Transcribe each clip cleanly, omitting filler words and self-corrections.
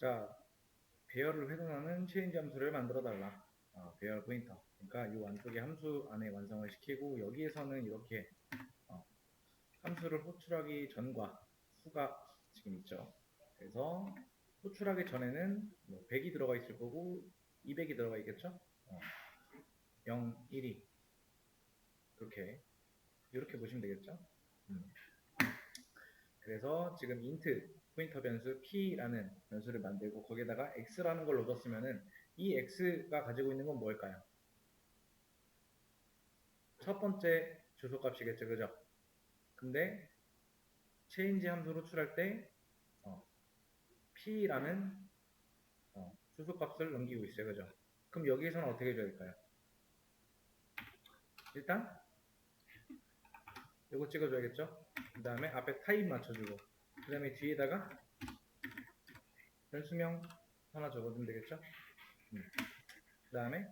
자, 배열을 훼손하는 체인지 함수를 만들어 달라. 배열 포인터. 그러니까 이 안쪽에 함수 안에 완성을 시키고 여기에서는 이렇게 함수를 호출하기 전과 수가 지금 있죠. 그래서 호출하기 전에는 뭐 100이 들어가 있을 거고 200이 들어가 있겠죠. 0, 1이 이렇게 보시면 되겠죠. 그래서 지금 int 포인터 변수 p라는 변수를 만들고 거기에다가 x라는 걸 넣어줬으면은 이 x가 가지고 있는 건 뭘까요? 첫 번째 주소값이겠죠, 그죠? 근데 change 함수로 호출할 때 p라는 주소값을 넘기고 있어요, 그죠? 그럼 여기에서는 어떻게 해줘야 될까요? 일단 이거 찍어줘야겠죠? 그 다음에 앞에 타입 맞춰주고 그 다음에 뒤에다가 변수명 하나 적어주면 되겠죠? 그 다음에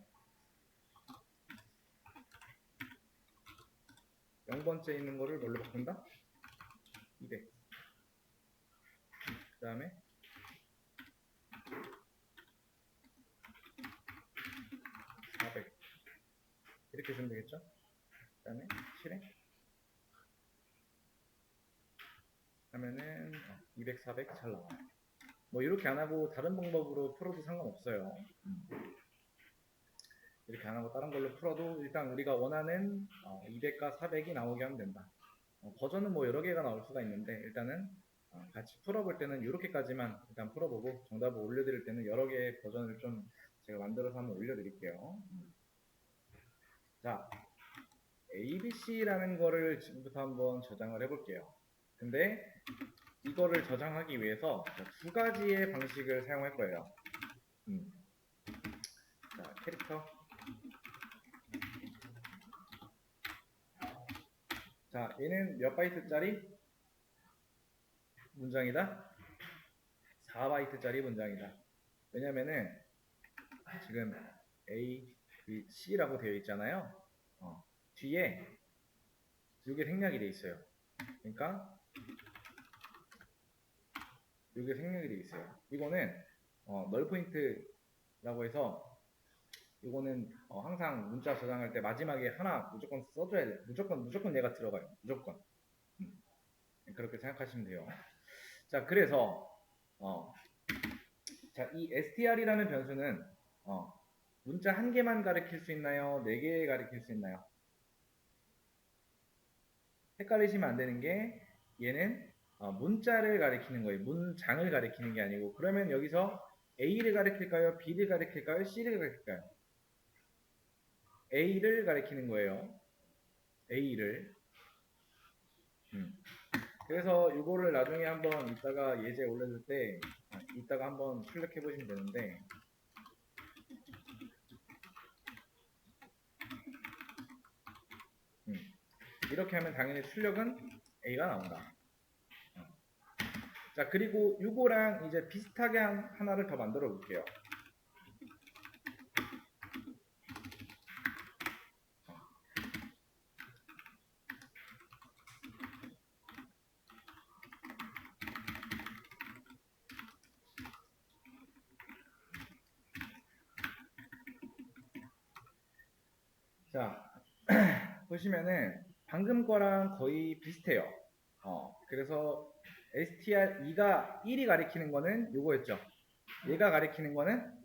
0번째 있는 거를 뭘로 바꾼다? 200. 그 다음에 400 이렇게 주면 되겠죠? 그 다음에 실행 하면은 200, 400 잘 나와요. 뭐 이렇게 안 하고 다른 방법으로 풀어도 상관없어요. 이렇게 안 하고 다른 걸로 풀어도 일단 우리가 원하는 200과 400이 나오게 하면 된다. 버전은 뭐 여러 개가 나올 수가 있는데 일단은 같이 풀어볼 때는 이렇게까지만 일단 풀어보고 정답을 올려드릴 때는 여러 개의 버전을 좀 제가 만들어서 한번 올려드릴게요. 자, ABC라는 거를 지금부터 한번 저장을 해볼게요. 근데 이거를 저장하기 위해서 두 가지의 방식을 사용할 거예요. 자, 캐릭터. 자, 얘는 몇 바이트짜리 문장이다? 4바이트짜리 문장이다. 왜냐면은 지금 A, B, C라고 되어 있잖아요. 뒤에 이게 생략이 되어 있어요. 그러니까 이게 생략이 되어 있어요. 이거는 널 포인트라고 해서 이거는 항상 문자 저장할 때 마지막에 하나 무조건 써줘야 돼요. 무조건 얘가 들어가요. 무조건. 그렇게 생각하시면 돼요. 자, 그래서 자, 이 str이라는 변수는 문자 한 개만 가리킬 수 있나요? 네 개 가리킬 수 있나요? 헷갈리시면 안 되는 게 얘는 문자를 가리키는 거예요. 문장을 가리키는 게 아니고 그러면 여기서 A를 가리킬까요? B를 가리킬까요? C를 가리킬까요? A를 가리키는 거예요. A를. 그래서 이거를 나중에 한번 이따가 예제 올려줄 때 이따가 한번 출력해 보시면 되는데 이렇게 하면 당연히 출력은 A가 나온다. 자, 그리고 이거랑 이제 비슷하게 하나를 더 만들어 볼게요. 자, 보시면은 방금 거랑 거의 비슷해요. 그래서 str2가 1이 가리키는 거는 요거였죠. 얘가 가리키는 거는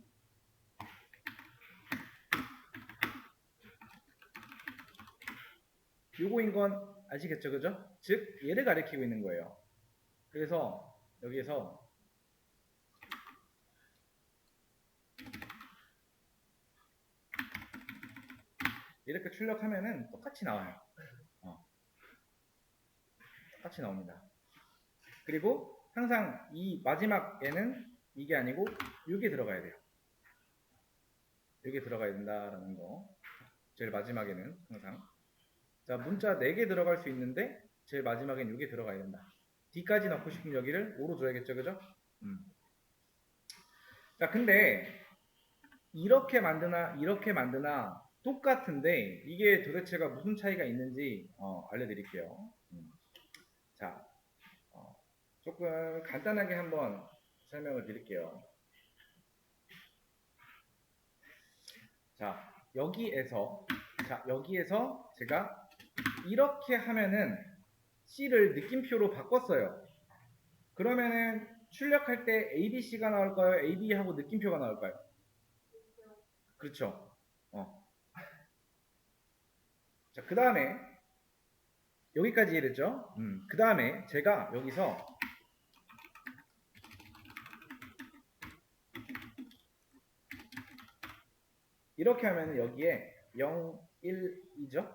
요거인 건 아시겠죠, 그죠? 즉 얘를 가리키고 있는 거예요. 그래서 여기에서 이렇게 출력하면은 똑같이 나와요. 똑같이 나옵니다. 그리고 항상 이 마지막에는 이게 아니고 이게 들어가야 돼요. 이게 들어가야 된다라는 거. 제일 마지막에는 항상. 자, 문자 4개 들어갈 수 있는데 제일 마지막엔 이게 들어가야 된다. D까지 넣고 싶으면 여기를 5로 줘야겠죠, 그죠? 자, 근데 이렇게 만드나 똑같은데 이게 도대체가 무슨 차이가 있는지 알려드릴게요. 자, 조금 간단하게 한번 설명을 드릴게요. 자, 여기에서 제가 이렇게 하면은 C를 느낌표로 바꿨어요. 그러면은 출력할 때 ABC가 나올까요? AB하고 느낌표가 나올까요? 그렇죠. 자, 그 다음에 여기까지 이해됐죠? 그 다음에 제가 여기서 이렇게 하면 여기에 0, 1, 2죠?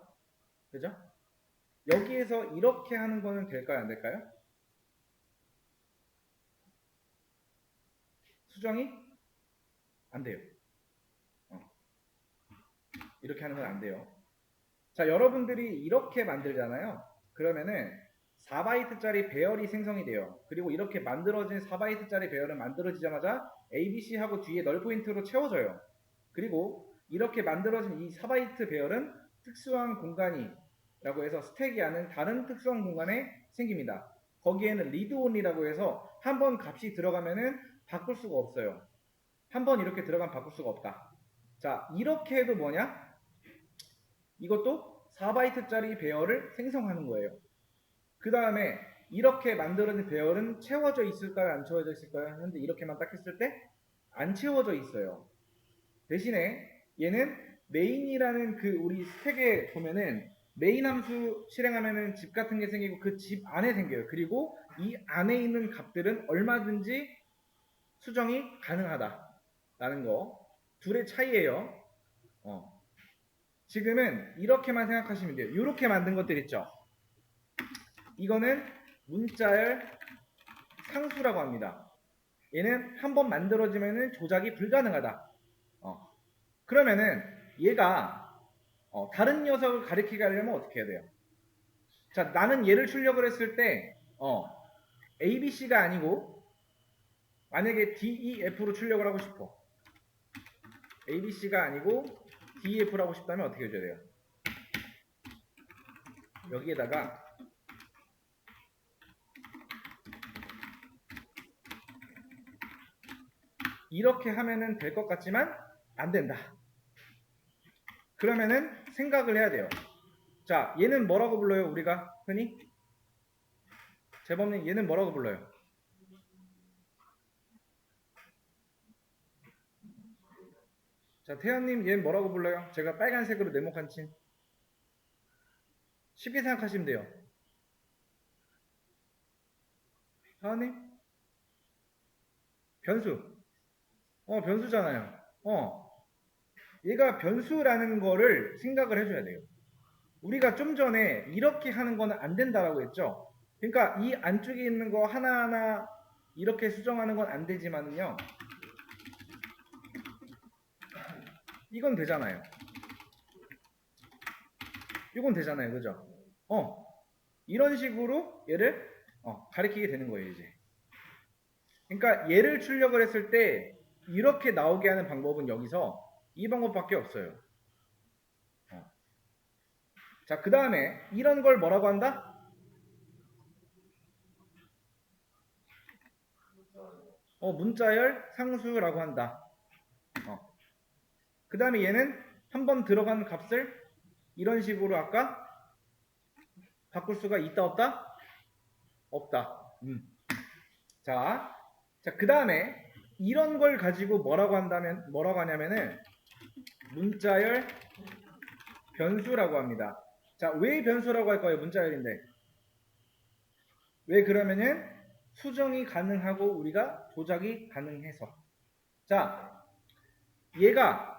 그죠? 여기에서 이렇게 하는 거는 될까요? 안 될까요? 수정이 안 돼요. 이렇게 하는 건 안 돼요. 자, 여러분들이 이렇게 만들잖아요. 그러면은 4바이트짜리 배열이 생성이 돼요. 그리고 이렇게 만들어진 4바이트짜리 배열은 만들어지자마자 ABC하고 뒤에 널 포인트로 채워져요. 그리고 이렇게 만들어진 이 4바이트 배열은 특수한 공간이라고 해서 스택이 아닌 다른 특수한 공간에 생깁니다. 거기에는 리드 온리라고 해서 한번 값이 들어가면은 바꿀 수가 없어요. 한번 이렇게 들어가면 바꿀 수가 없다. 자, 이렇게 해도 뭐냐? 이것도 4바이트짜리 배열을 생성하는 거예요. 그 다음에 이렇게 만들어진 배열은 채워져 있을까요? 안 채워져 있을까요? 하는데 이렇게만 딱 했을 때 안 채워져 있어요. 대신에 얘는 메인이라는 그 우리 스택에 보면은 메인 함수 실행하면은 집 같은 게 생기고 그 집 안에 생겨요. 그리고 이 안에 있는 값들은 얼마든지 수정이 가능하다라는 거. 둘의 차이예요. 지금은 이렇게만 생각하시면 돼요. 이렇게 만든 것들 있죠. 이거는 문자열 상수라고 합니다. 얘는 한번 만들어지면은 조작이 불가능하다. 그러면은 얘가 다른 녀석을 가리키게 하려면 어떻게 해야 돼요? 자, 나는 얘를 출력을 했을 때 ABC가 아니고 만약에 DEF로 출력을 하고 싶어. ABC가 아니고 DEF를 하고 싶다면 어떻게 해줘야 돼요? 여기에다가 이렇게 하면은 될 것 같지만 안 된다. 그러면은 생각을 해야 돼요. 자, 얘는 뭐라고 불러요? 우리가 흔히? 재범님, 얘는 뭐라고 불러요? 자, 태연님, 얘는 뭐라고 불러요? 제가 빨간색으로 네모칸 친. 쉽게 생각하시면 돼요. 하은님? 변수. 변수잖아요. 얘가 변수라는 거를 생각을 해줘야 돼요. 우리가 좀 전에 이렇게 하는 거는 안 된다라고 했죠. 그러니까 이 안쪽에 있는 거 하나하나 이렇게 수정하는 건 안 되지만요. 이건 되잖아요. 이건 되잖아요. 그죠? 이런 식으로 얘를 가리키게 되는 거예요, 이제. 그러니까 얘를 출력을 했을 때 이렇게 나오게 하는 방법은 여기서 이 방법밖에 없어요. 자, 그 다음에 이런 걸 뭐라고 한다? 문자열 상수라고 한다. 그 다음에 얘는 한번 들어간 값을 이런 식으로 아까 바꿀 수가 있다 없다? 없다. 자, 그 다음에 이런 걸 가지고 뭐라고 하냐면은 문자열 변수라고 합니다. 자, 왜 변수라고 할까요? 문자열인데. 왜 그러면은 수정이 가능하고 우리가 조작이 가능해서. 자, 얘가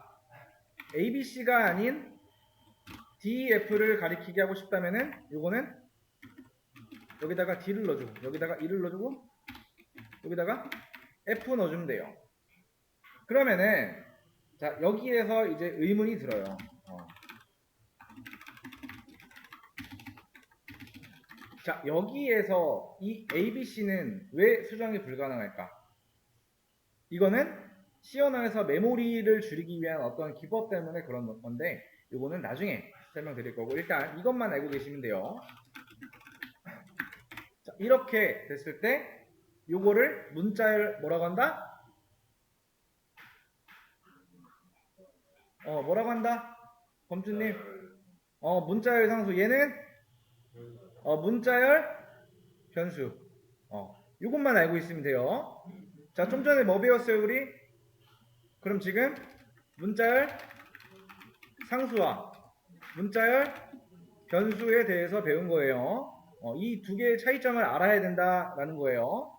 ABC가 아닌 DEF를 가리키게 하고 싶다면은 요거는 여기다가 D를 넣어주고 여기다가 E를 넣어주고 여기다가 F 넣어주면 돼요. 그러면은 자, 여기에서 이제 의문이 들어요. 자, 여기에서 이 ABC는 왜 수정이 불가능할까? 이거는 시연화에서 메모리를 줄이기 위한 어떤 기법 때문에 그런 건데 이거는 나중에 설명드릴 거고 일단 이것만 알고 계시면 돼요. 자, 이렇게 됐을 때 요거를 문자열 뭐라고 한다? 뭐라고 한다? 범주님. 문자열 상수. 얘는 문자열 변수. 요것만 알고 있으면 돼요. 자, 좀 전에 뭐 배웠어요, 우리? 그럼 지금 문자열 상수와 문자열 변수에 대해서 배운 거예요. 이 두 개의 차이점을 알아야 된다라는 거예요.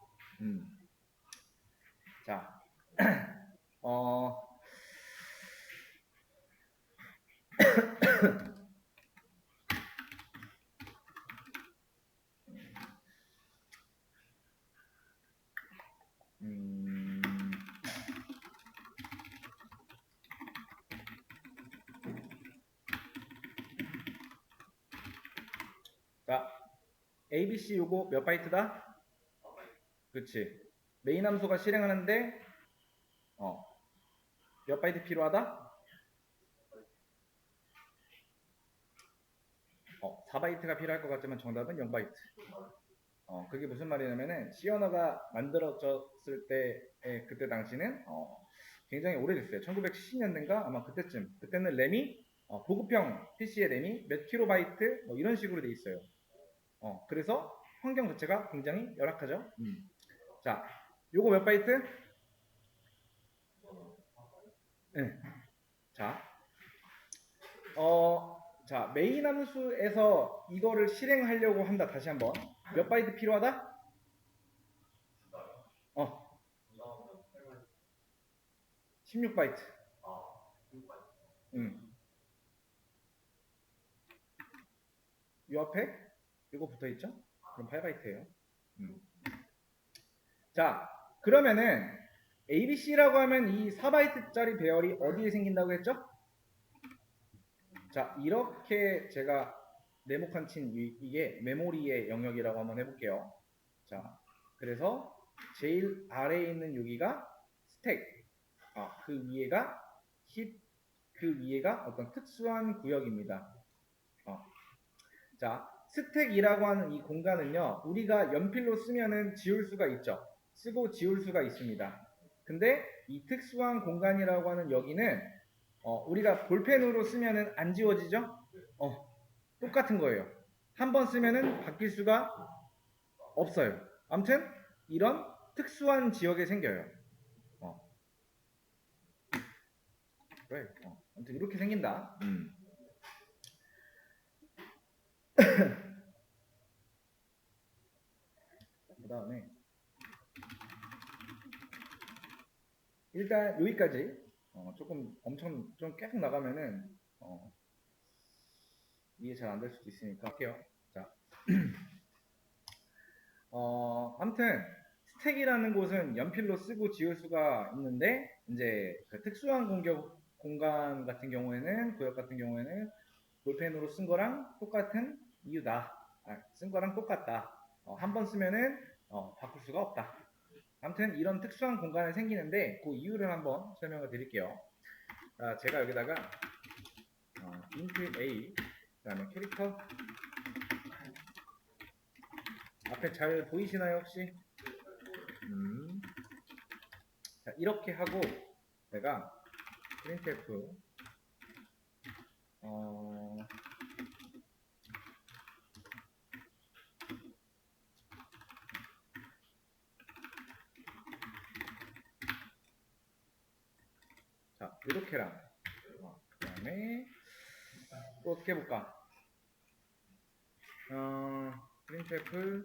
자, 어, 음, 자, ABC 요거 몇 바이트다? 그렇지. 메인 함수가 실행하는데 몇 바이트 필요하다? 4바이트가 필요할 것 같지만 정답은 0바이트. 그게 무슨 말이냐면은 C 언어가 만들어졌을 때 그때 당시는 굉장히 오래됐어요. 1970년대인가 아마 그때쯤. 그때는 램이 보급형 PC의 램이 몇 킬로바이트 뭐 이런 식으로 돼 있어요. 그래서 환경 자체가 굉장히 열악하죠. 자, 요거 몇 바이트? 네. 자, 자, 메인 함수에서 이거를 실행하려고 한다. 다시 한번. 몇 바이트 필요하다? 16바이트. 요 앞에 이거 붙어 있죠? 그럼 8바이트예요. 자, 그러면은 ABC라고 하면 이 4바이트짜리 배열이 어디에 생긴다고 했죠? 자, 이렇게 제가 네모칸 친 이게 메모리의 영역이라고 한번 해볼게요. 자, 그래서 제일 아래에 있는 여기가 스택, 그 위에가 힙, 그 위에가 어떤 특수한 구역입니다. 자, 스택이라고 하는 이 공간은요, 우리가 연필로 쓰면은 지울 수가 있죠. 쓰고 지울 수가 있습니다. 근데 이 특수한 공간이라고 하는 여기는 우리가 볼펜으로 쓰면은 안 지워지죠? 똑같은 거예요. 한 번 쓰면은 바뀔 수가 없어요. 아무튼 이런 특수한 지역에 생겨요. 그래. 아무튼 이렇게 생긴다. 그 다음에 일단 여기까지 조금 엄청 좀 계속 나가면은 이해 잘 안 될 수도 있으니까 할게요. 자, 아무튼 스택이라는 곳은 연필로 쓰고 지울 수가 있는데 이제 그 특수한 공간 같은 경우에는 구역 같은 경우에는 볼펜으로 쓴 거랑 똑같은 이유다. 쓴 거랑 똑같다. 한 번 쓰면은 바꿀 수가 없다. 아무튼 이런 특수한 공간이 생기는데 그 이유를 한번 설명을 드릴게요. 제가 여기다가 int a 그다음에 캐릭터 앞에 잘 보이시나요 혹시? 자, 이렇게 하고 내가 printf 자 이렇게랑 그 다음에 또 어떻게 해볼까? printf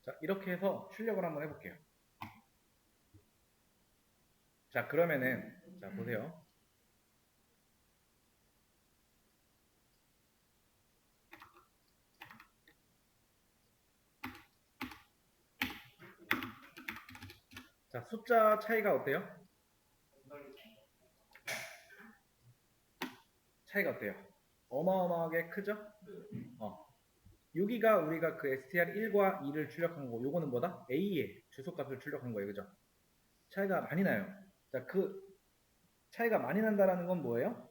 자 이렇게 해서 출력을 한번 해볼게요. 자 그러면은 자 보세요. 자 숫자 차이가 어때요? 차이가 어때요? 어마어마하게 크죠? 여기가 우리가 그 str1과 2를 출력한 거고 요거는 뭐다? a의 주소값을 출력한 거예요. 그죠? 차이가 많이 나요. 자, 그 차이가 많이 난다라는 건 뭐예요?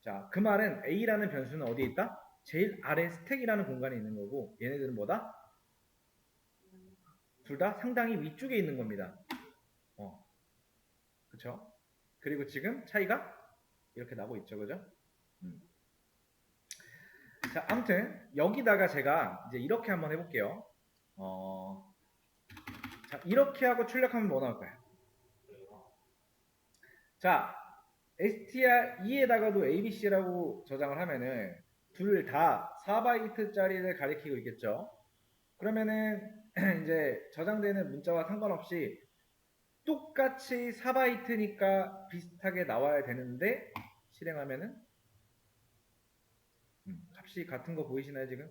자, 그 말은 a라는 변수는 어디에 있다? 제일 아래 스택이라는 공간에 있는 거고 얘네들은 뭐다? 둘 다 상당히 위쪽에 있는 겁니다. 그쵸? 그리고 지금 차이가 이렇게 나고 있죠, 그죠? 자, 아무튼 여기다가 제가 이제 이렇게 한번 해볼게요. 자, 이렇게 하고 출력하면 뭐 나올까요? 자, str2에다가도 abc라고 저장을 하면은 둘 다 4바이트짜리를 가리키고 있겠죠. 그러면은 이제 저장되는 문자와 상관없이 똑같이 4바이트니까 비슷하게 나와야 되는데 실행하면은 값이 같은 거 보이시나요 지금?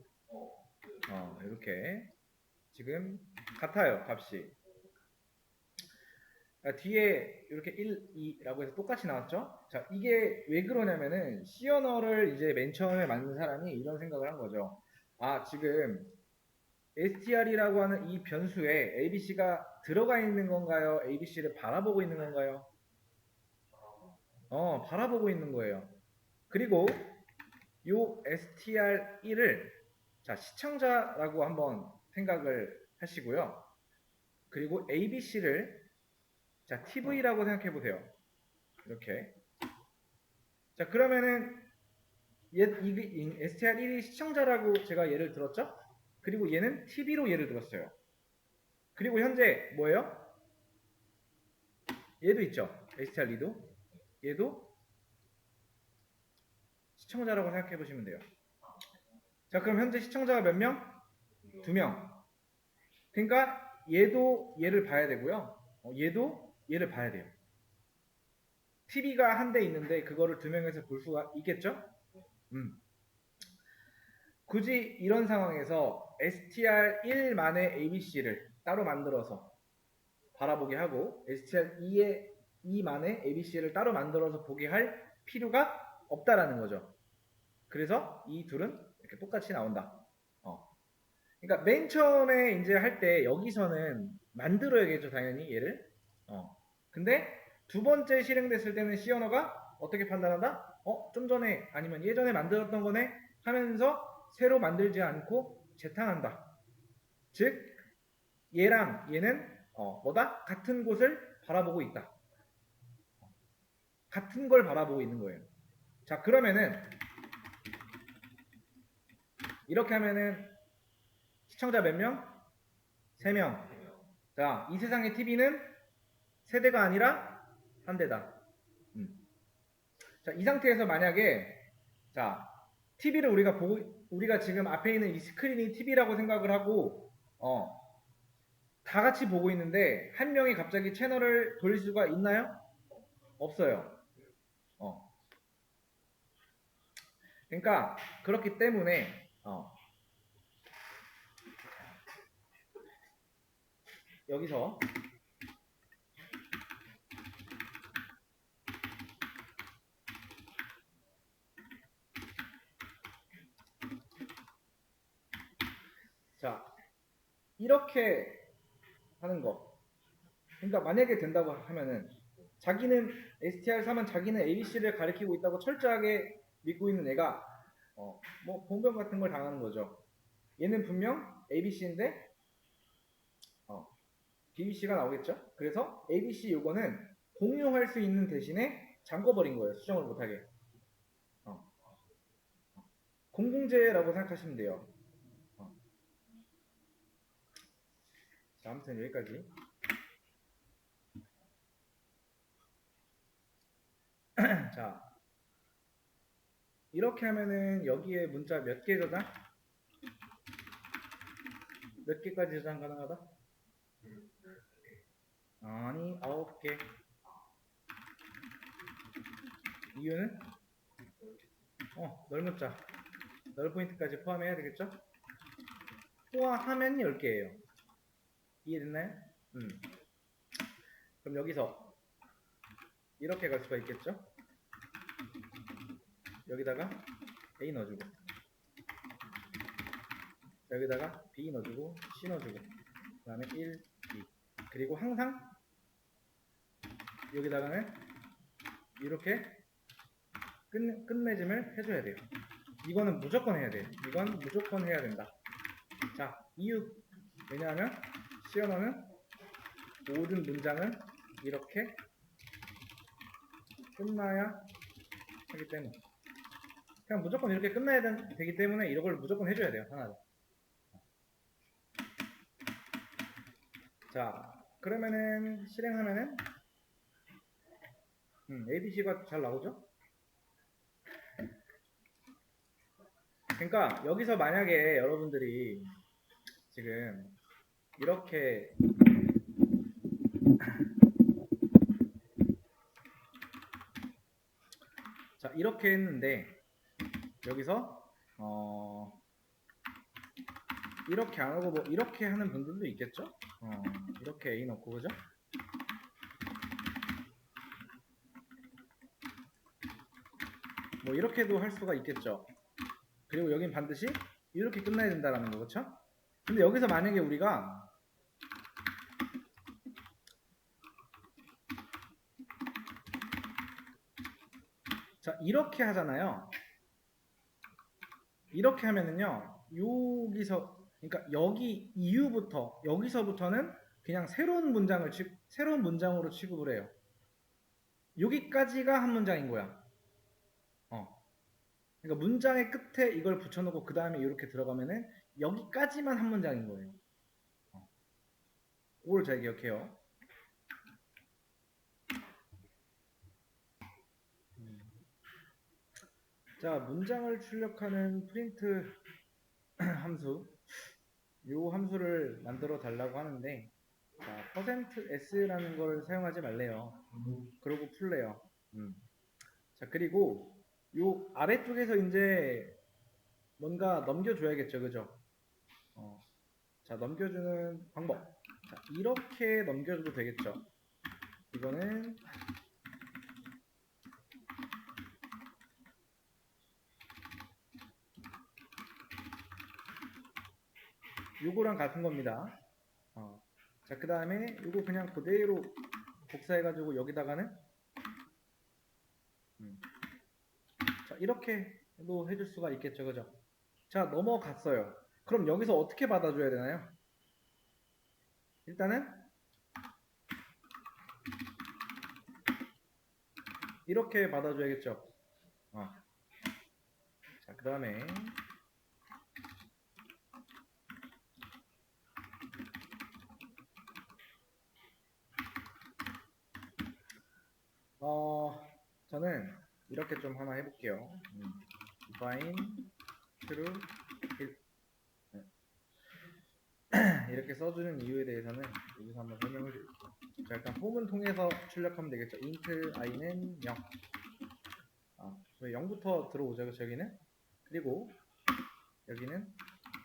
이렇게 지금 같아요 값이. 뒤에 이렇게 1, 2라고 해서 똑같이 나왔죠? 자, 이게 왜 그러냐면은 C 언어를 이제 맨 처음에 만든 사람이 이런 생각을 한 거죠. 아, 지금 str이라고 하는 이 변수에 abc가 들어가 있는 건가요? abc를 바라보고 있는 건가요? 바라보고 있는 거예요. 그리고 요 str1을 자, 시청자라고 한번 생각을 하시고요. 그리고 abc를 자, tv라고 생각해 보세요. 이렇게. 자, 그러면은 str1이 시청자라고 제가 예를 들었죠? 그리고 얘는 tv로 예를 들었어요. 그리고 현재 뭐예요? 얘도 있죠. str2도. 얘도 시청자라고 생각해 보시면 돼요. 자, 그럼 현재 시청자가 몇 명? 2명. 그러니까 얘도 얘를 봐야 되고요. 얘도 얘를 봐야 돼요. TV가 한 대 있는데 그거를 2명에서 볼 수가 있겠죠? 굳이 이런 상황에서 str1만의 abc를 따로 만들어서 바라보게 하고 str2만의 abc를 따로 만들어서 보게 할 필요가 없다라는 거죠. 그래서 이 둘은 이렇게 똑같이 나온다. 그러니까 맨 처음에 이제 할 때 여기서는 만들어야겠죠, 당연히 얘를. 근데 두 번째 실행됐을 때는 C 언어가 어떻게 판단한다? 좀 전에 아니면 예전에 만들었던 거네 하면서 새로 만들지 않고 재탕한다. 즉 얘랑 얘는 뭐다? 같은 곳을 바라보고 있다. 같은 걸 바라보고 있는 거예요. 자, 그러면은 이렇게 하면은 시청자 몇 명? 3명. 자, 이 세상의 TV는 세대가 아니라 한 대다. 자, 이 상태에서 만약에 자, TV를 우리가 지금 앞에 있는 이 스크린이 TV라고 생각을 하고 다 같이 보고 있는데 한 명이 갑자기 채널을 돌릴 수가 있나요? 없어요. 그러니까 그렇기 때문에 여기서 자, 이렇게 하는 거. 그러니까 만약에 된다고 하면은 자기는 STR3은 자기는 ABC를 가리키고 있다고 철저하게 믿고 있는 애가 뭐 봉변 같은 걸 당하는 거죠. 얘는 분명 ABC인데 BBC가 나오겠죠. 그래서 ABC 요거는 공유할 수 있는 대신에 잠궈버린 거예요. 수정을 못하게. 공공재라고 생각하시면 돼요. 자, 아무튼 여기까지. 자, 이렇게 하면은 여기에 문자 몇 개 저장? 몇 개까지 저장 가능하다? 아니, 9개. 이유는? 넓문자. 넓 포인트까지 포함해야 되겠죠? 포함하면 10개예요. 이해됐나요? 그럼 여기서 이렇게 갈 수가 있겠죠? 여기다가 A 넣어주고 여기다가 B 넣어주고 C 넣어주고 그 다음에 1, 2 그리고 항상 여기다가는 이렇게 끝맺음을 해줘야 돼요. 이거는 무조건 해야 돼. 이건 무조건 해야 된다. 자, 이유. 왜냐하면 시언어는 모든 문장은 이렇게 끝나야 하기 때문에. 그냥 무조건 이렇게 끝나야 되기 때문에 이걸 무조건 해줘야 돼요. 하나를. 자, 그러면은 실행하면은 ABC가 잘 나오죠? 그러니까 여기서 만약에 여러분들이 지금 이렇게 자, 이렇게 했는데 여기서 이렇게 안 하고 뭐 이렇게 하는 분들도 있겠죠? 이렇게 A 넣고 그죠? 뭐 이렇게도 할 수가 있겠죠. 그리고 여긴 반드시 이렇게 끝나야 된다라는 거 그렇죠? 근데 여기서 만약에 우리가 자 이렇게 하잖아요. 이렇게 하면은요 여기서 그러니까 여기 이후부터 여기서부터는 그냥 새로운 문장으로 취급을 해요. 여기까지가 한 문장인 거야. 그러니까 문장의 끝에 이걸 붙여놓고 그 다음에 이렇게 들어가면은 여기까지만 한 문장인 거예요. 그걸 잘 기억해요. 자, 문장을 출력하는 프린트 함수, 요 함수를 만들어 달라고 하는데, 자, %s라는 걸 사용하지 말래요. 그러고 풀래요. 자, 그리고 요 아래쪽에서 이제 뭔가 넘겨줘야겠죠, 그죠? 자, 넘겨주는 방법. 자, 이렇게 넘겨줘도 되겠죠. 이거는 요거랑 같은 겁니다. 자, 그 다음에 요거 그냥 그대로 복사해가지고 여기다가는 자, 이렇게도 해줄 수가 있겠죠, 그죠? 자, 넘어갔어요. 그럼 여기서 어떻게 받아줘야 되나요? 일단은 이렇게 받아줘야겠죠. 자, 그 다음에 저는 이렇게 좀 하나 해볼게요. define true 이렇게 써주는 이유에 대해서는 여기서 한번 설명을 드릴게요. 자, 일단 폼을 통해서 출력하면 되겠죠. int i는 0. 저희 0부터 들어오죠, 그렇죠, 여기는. 그리고 여기는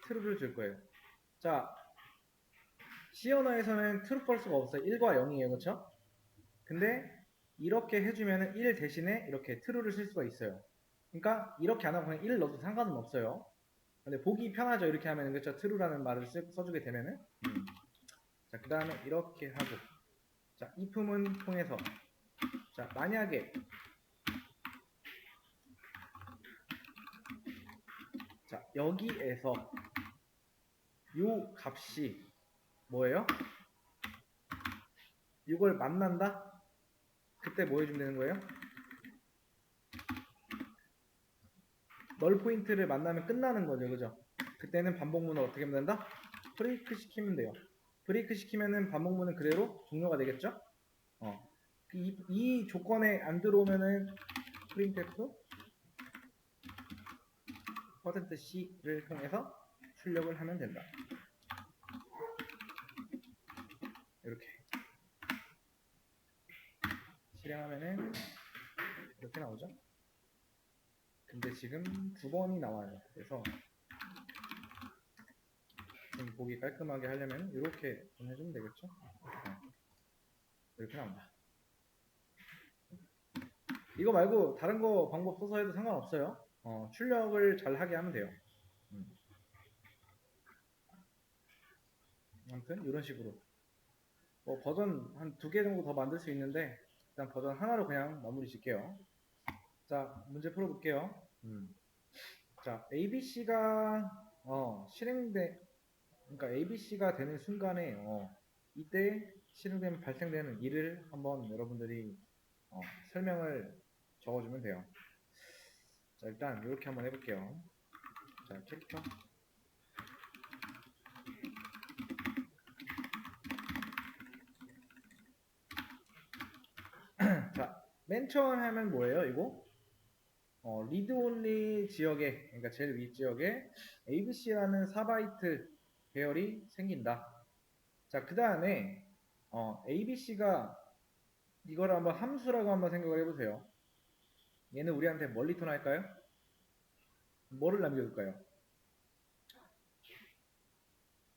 true를 줄 거예요. 자, C 언어에서는 true, false가 없어요. 1과 0이에요, 그렇죠? 근데 이렇게 해주면은 1 대신에 이렇게 true를 쓸 수가 있어요. 그러니까 이렇게 안 하고 그냥 1 넣어도 상관은 없어요. 근데 보기 편하죠. 이렇게 하면은 그렇죠. true라는 말을 써주게 되면은. 자, 그 다음에 이렇게 하고. 자, if문 통해서. 자, 만약에 자, 여기에서 요 값이 뭐예요? 이걸 만난다? 그때 뭐 해주면 되는 거예요? 널 포인트를 만나면 끝나는 거죠, 그죠? 그때는 반복문을 어떻게 하면 된다? 브레이크 시키면 돼요. 브레이크 시키면은 반복문은 그대로 종료가 되겠죠? 이 조건에 안 들어오면은 프린트F %C를 통해서 출력을 하면 된다. 이렇게 실행하면은 이렇게 나오죠. 근데 지금 두 번이 나와요. 그래서 좀 보기 깔끔하게 하려면 이렇게 좀 해주면 되겠죠. 이렇게 나온다. 이거 말고 다른 거 방법 써서 해도 상관없어요. 출력을 잘 하게 하면 돼요. 아무튼 이런 식으로 뭐 버전 한 2개 정도 더 만들 수 있는데 일단 버전 하나로 그냥 마무리 짓게요. 자, 문제 풀어볼게요. 자, ABC가 그러니까 ABC가 되는 순간에 이때 실행되면 발생되는 일을 한번 여러분들이 설명을 적어주면 돼요. 자, 일단 이렇게 한번 해볼게요. 자, 캐릭터. 자, 맨 처음 하면 뭐예요, 이거? 리드 온리 지역에, 그러니까 제일 위 지역에 ABC라는 4바이트 배열이 생긴다. 자, 그 다음에 ABC가 이거를 한번 함수라고 한번 생각을 해보세요. 얘는 우리한테 뭘 리턴할까요? 뭐를 남겨줄까요?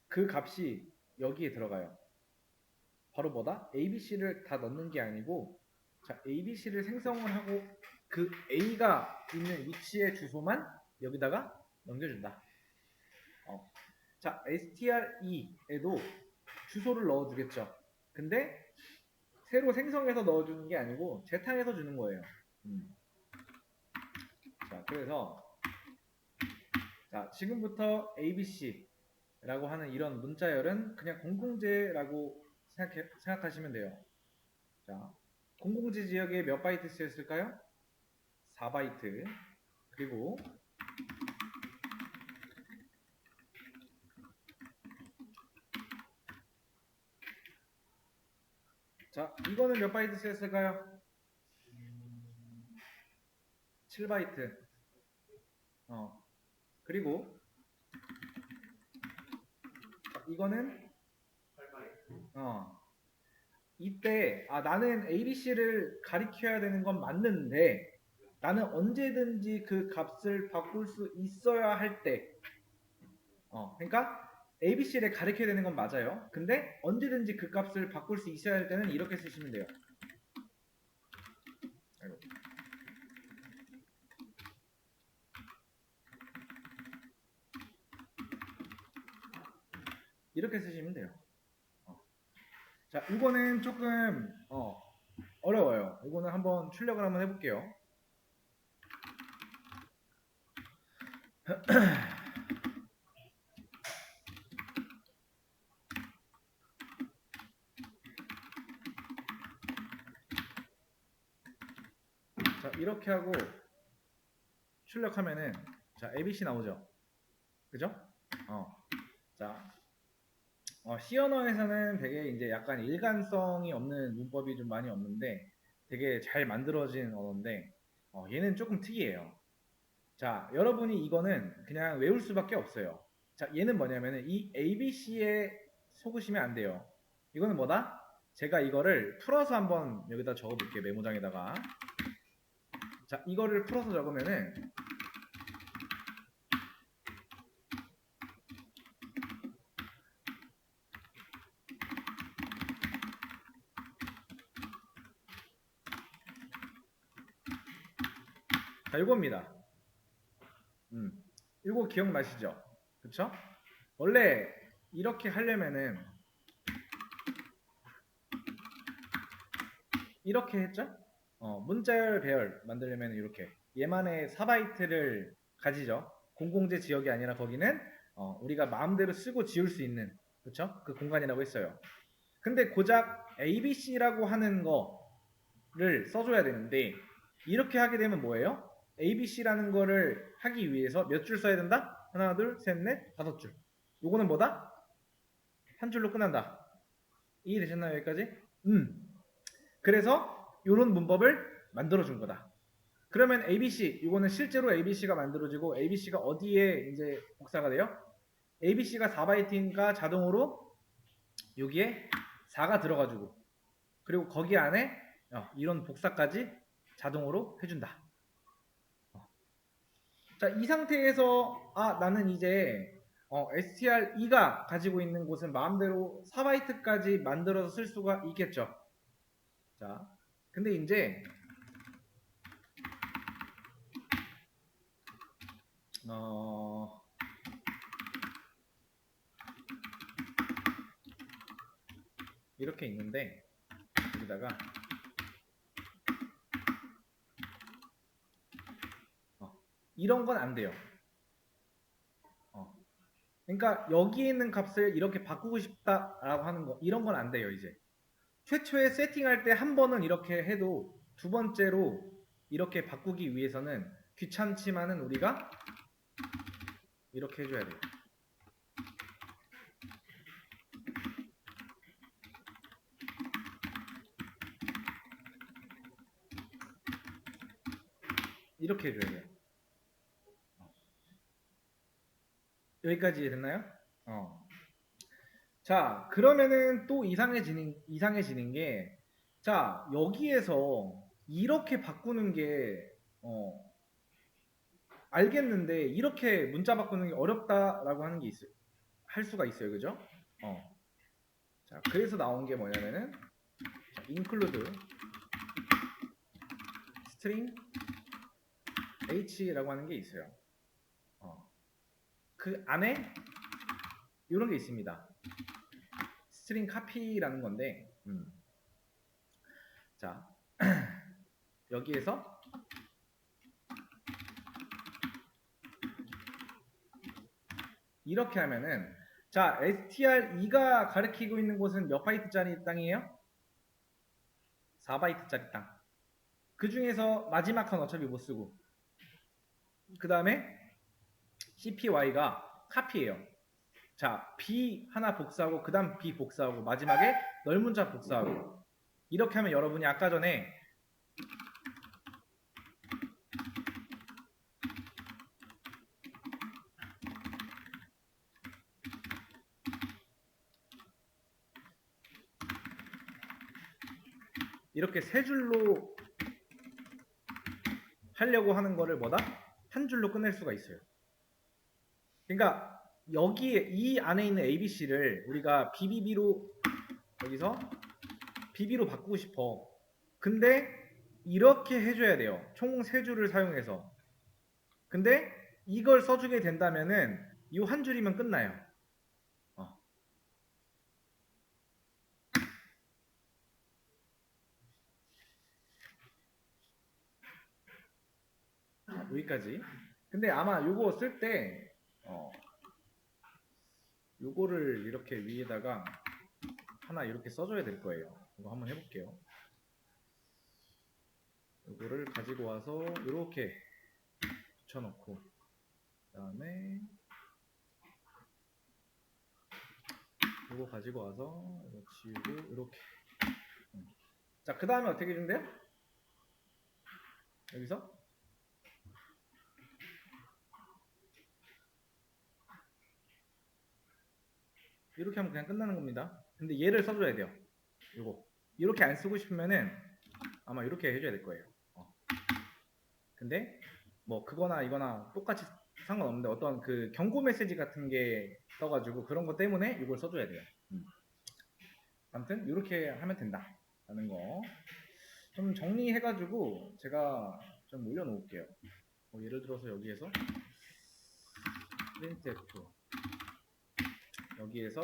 그 값이 여기에 들어가요. 바로 뭐다? ABC를 다 넣는 게 아니고, 자, ABC를 생성을 하고 그 A가 있는 위치의 주소만 여기다가 넘겨준다. 자, strE에도 주소를 넣어주겠죠. 근데 새로 생성해서 넣어주는 게 아니고 재탕해서 주는 거예요. 자, 그래서 자, 지금부터 ABC라고 하는 이런 문자열은 그냥 공공재라고 생각하시면 돼요. 자, 공공재 지역에 몇 바이트 쓰였을까요? 4바이트. 그리고 자, 이거는 몇 바이트 쓰였을까요? 7바이트. 그리고 이거는 이때 나는 ABC를 가리켜야 되는 건 맞는데 나는 언제든지 그 값을 바꿀 수 있어야 할 때 그러니까 ABC를 가리켜야 되는 건 맞아요. 근데 언제든지 그 값을 바꿀 수 있어야 할 때는 이렇게 쓰시면 돼요. 아이고. 이렇게 쓰시면 돼요. 자, 이거는 조금 어려워요. 이거는 한번 출력을 한번 해볼게요. 자, 이렇게 하고 출력하면은 자, ABC 나오죠. 그죠? 자, C 언어에서는 되게 이제 약간 일관성이 없는 문법이 좀 많이 없는데 되게 잘 만들어진 언어인데 얘는 조금 특이해요. 자, 여러분이 이거는 그냥 외울 수밖에 없어요. 자, 얘는 뭐냐면은 이 ABC에 속으시면 안 돼요. 이거는 뭐다? 제가 이거를 풀어서 한번 여기다 적어볼게요. 메모장에다가. 자, 이거를 풀어서 적으면은 자, 이겁니다. 이거 기억나시죠? 그쵸? 원래 이렇게 하려면은 이렇게 했죠? 문자열 배열 만들려면 이렇게 얘만의 4바이트를 가지죠. 공공재 지역이 아니라 거기는 우리가 마음대로 쓰고 지울 수 있는 그쵸? 그 공간이라고 했어요. 근데 고작 ABC라고 하는 거를 써줘야 되는데 이렇게 하게 되면 뭐예요? ABC라는 거를 하기 위해서 몇 줄 써야 된다? 하나, 둘, 셋, 넷, 5줄. 요거는 뭐다? 한 줄로 끝난다. 이해되셨나요? 여기까지? 그래서 이런 문법을 만들어준 거다. 그러면 ABC, 이거는 실제로 ABC가 만들어지고 ABC가 어디에 이제 복사가 돼요? ABC가 4바이트니까 자동으로 여기에 4가 들어가지고 그리고 거기 안에 이런 복사까지 자동으로 해준다. 자, 이 상태에서 나는 이제 str2가 가지고 있는 곳은 마음대로 4바이트까지 만들어서 쓸 수가 있겠죠. 자, 근데 이제 이렇게 있는데 여기다가 이런 건 안 돼요. 그러니까 여기에 있는 값을 이렇게 바꾸고 싶다라고 하는 거 이런 건 안 돼요. 이제 최초에 세팅할 때 한 번은 이렇게 해도 두 번째로 이렇게 바꾸기 위해서는 귀찮지만은 우리가 이렇게 해줘야 돼요. 이렇게 해줘야 돼요. 여기까지 됐나요? 자, 그러면은 또 이상해지는 게, 자, 여기에서 이렇게 바꾸는 게, 알겠는데, 이렇게 문자 바꾸는 게 어렵다라고 하는 게 할 수가 있어요. 그죠? 자, 그래서 나온 게 뭐냐면은, 자, include string h라고 하는 게 있어요. 그 안에 이런 게 있습니다. string copy라는 건데, 자, 여기에서 이렇게 하면은, 자, str2가 가리키고 있는 곳은 몇 바이트짜리 땅이에요? 4바이트짜리 땅. 그 중에서 마지막 건 어차피 못 쓰고, 그 다음에 cpy가 카피예요. 자, b 하나 복사하고 그 다음 b 복사하고 마지막에 널문자 복사하고, 이렇게 하면 여러분이 아까 전에 이렇게 세 줄로 하려고 하는 거를 뭐다? 한 줄로 끝낼 수가 있어요. 그러니까 여기에 이 안에 있는 ABC를 우리가 BBB로 여기서 BB로 바꾸고 싶어. 근데 이렇게 해줘야 돼요. 총 세 줄을 사용해서. 근데 이걸 써주게 된다면은 이 한 줄이면 끝나요. 여기까지. 근데 아마 요거 쓸 때 요거를 이렇게 위에다가 하나 이렇게 써줘야 될 거예요. 이거 한번 해볼게요. 요거를 가지고 와서 이렇게 붙여놓고 그 다음에 요거 가지고 와서 이거 지우고 이렇게. 자, 그 다음에 어떻게 해준대요? 여기서 이렇게 하면 그냥 끝나는 겁니다. 근데 얘를 써줘야 돼요. 요거 이렇게 안 쓰고 싶으면은 아마 이렇게 해줘야 될 거예요. 근데 뭐 그거나 이거나 똑같이 상관없는데 어떤 그 경고 메시지 같은 게 떠가지고 그런 거 때문에 이걸 써줘야 돼요. 아무튼 이렇게 하면 된다라는 거 좀 정리해가지고 제가 좀 올려놓을게요. 예를 들어서 여기에서 printf 여기에서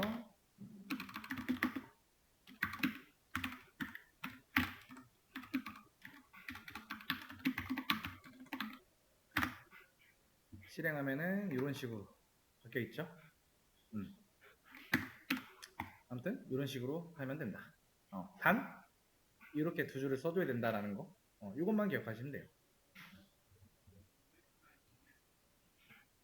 실행하면은 이런 식으로 적혀 있죠. 아무튼 이런 식으로 하면 된다. 단 이렇게 두 줄을 써줘야 된다라는 거. 이것만 기억하시면 돼요.